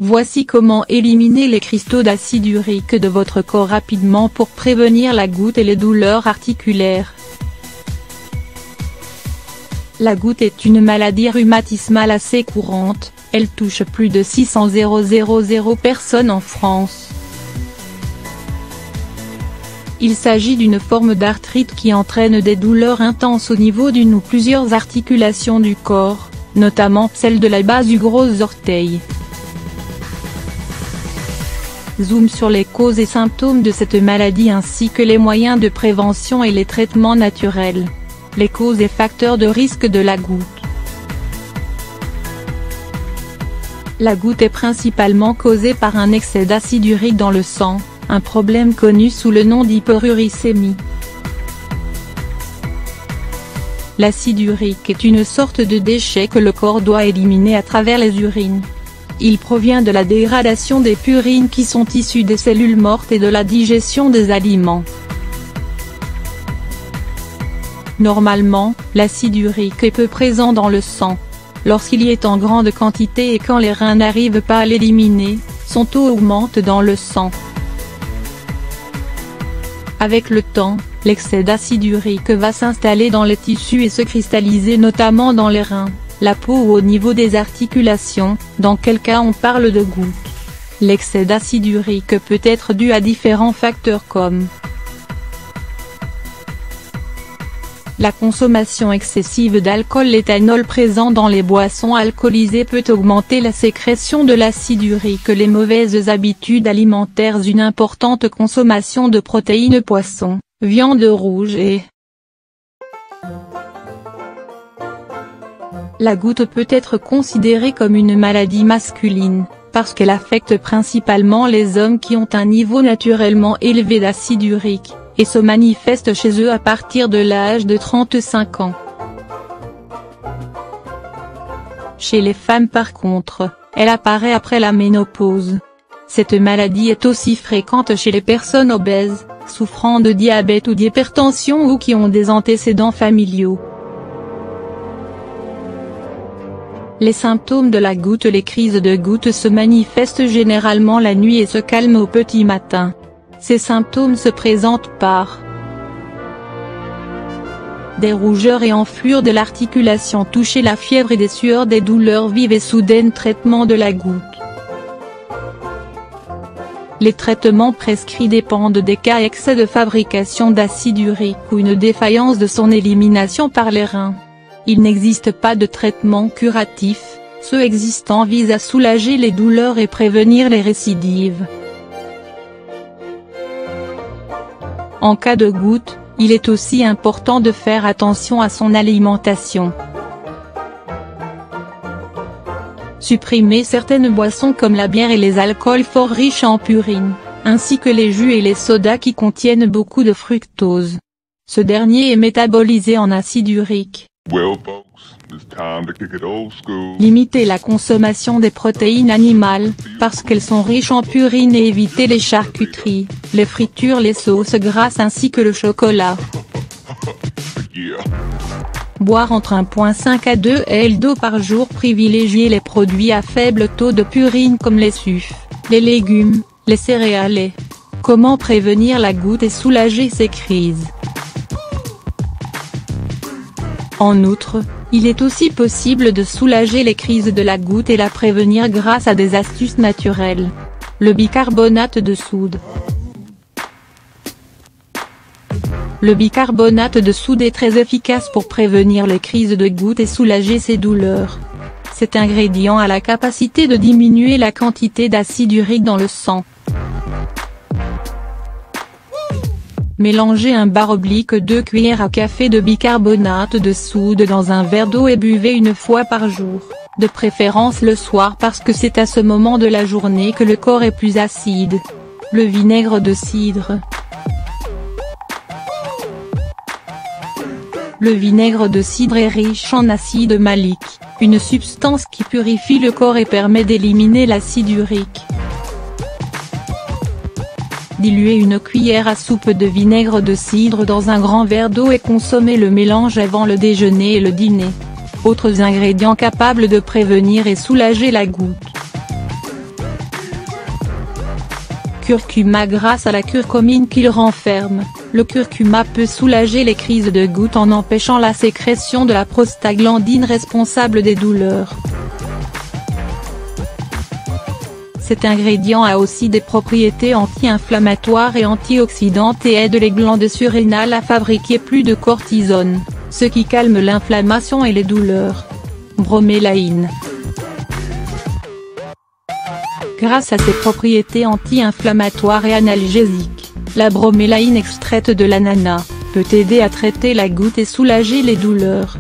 Voici comment éliminer les cristaux d'acide urique de votre corps rapidement pour prévenir la goutte et les douleurs articulaires. La goutte est une maladie rhumatismale assez courante, elle touche plus de 600 000 personnes en France. Il s'agit d'une forme d'arthrite qui entraîne des douleurs intenses au niveau d'une ou plusieurs articulations du corps, notamment celle de la base du gros orteil. Zoom sur les causes et symptômes de cette maladie ainsi que les moyens de prévention et les traitements naturels. Les causes et facteurs de risque de la goutte. La goutte est principalement causée par un excès d'acide urique dans le sang, un problème connu sous le nom d'hyperuricémie. L'acide urique est une sorte de déchet que le corps doit éliminer à travers les urines. Il provient de la dégradation des purines qui sont issues des cellules mortes et de la digestion des aliments. Normalement, l'acide urique est peu présent dans le sang. Lorsqu'il y est en grande quantité et quand les reins n'arrivent pas à l'éliminer, son taux augmente dans le sang. Avec le temps, l'excès d'acide urique va s'installer dans les tissus et se cristalliser notamment dans les reins, la peau ou au niveau des articulations, dans quel cas on parle de goutte. L'excès d'acide urique peut être dû à différents facteurs comme la consommation excessive d'alcool. L'éthanol présent dans les boissons alcoolisées peut augmenter la sécrétion de l'acide urique. Les mauvaises habitudes alimentaires. Une importante consommation de protéines, poissons, viande rouge et la goutte peut être considérée comme une maladie masculine, parce qu'elle affecte principalement les hommes qui ont un niveau naturellement élevé d'acide urique, et se manifeste chez eux à partir de l'âge de 35 ans. Chez les femmes par contre, elle apparaît après la ménopause. Cette maladie est aussi fréquente chez les personnes obèses, souffrant de diabète ou d'hypertension ou qui ont des antécédents familiaux. Les symptômes de la goutte. Les crises de goutte se manifestent généralement la nuit et se calment au petit matin. Ces symptômes se présentent par des rougeurs et enflures de l'articulation touchée, la fièvre et des sueurs, des douleurs vives et soudaines. Traitement de la goutte. Les traitements prescrits dépendent des cas: excès de fabrication d'acide urique ou une défaillance de son élimination par les reins. Il n'existe pas de traitement curatif, ceux existants visent à soulager les douleurs et prévenir les récidives. En cas de goutte, il est aussi important de faire attention à son alimentation. Supprimer certaines boissons comme la bière et les alcools forts riches en purine, ainsi que les jus et les sodas qui contiennent beaucoup de fructose. Ce dernier est métabolisé en acide urique. Limiter la consommation des protéines animales, parce qu'elles sont riches en purine, et éviter les charcuteries, les fritures, les sauces grasses ainsi que le chocolat. Boire entre 1,5 à 2 L d'eau par jour. Privilégier les produits à faible taux de purine comme les sucres, les légumes, les céréales. Comment prévenir la goutte et soulager ces crises? En outre, il est aussi possible de soulager les crises de la goutte et la prévenir grâce à des astuces naturelles. Le bicarbonate de soude. Le bicarbonate de soude est très efficace pour prévenir les crises de goutte et soulager ces douleurs. Cet ingrédient a la capacité de diminuer la quantité d'acide urique dans le sang. Mélangez un bar oblique 2 cuillères à café de bicarbonate de soude dans un verre d'eau et buvez une fois par jour, de préférence le soir parce que c'est à ce moment de la journée que le corps est plus acide. Le vinaigre de cidre. Le vinaigre de cidre est riche en acide malique, une substance qui purifie le corps et permet d'éliminer l'acide urique. Diluez une cuillère à soupe de vinaigre de cidre dans un grand verre d'eau et consommez le mélange avant le déjeuner et le dîner. Autres ingrédients capables de prévenir et soulager la goutte. Curcuma. Grâce à la curcumine qu'il renferme, le curcuma peut soulager les crises de goutte en empêchant la sécrétion de la prostaglandine responsable des douleurs. Cet ingrédient a aussi des propriétés anti-inflammatoires et antioxydantes et aide les glandes surrénales à fabriquer plus de cortisone, ce qui calme l'inflammation et les douleurs. Bromélaïne. Grâce à ses propriétés anti-inflammatoires et analgésiques, la bromélaïne extraite de l'ananas peut aider à traiter la goutte et soulager les douleurs.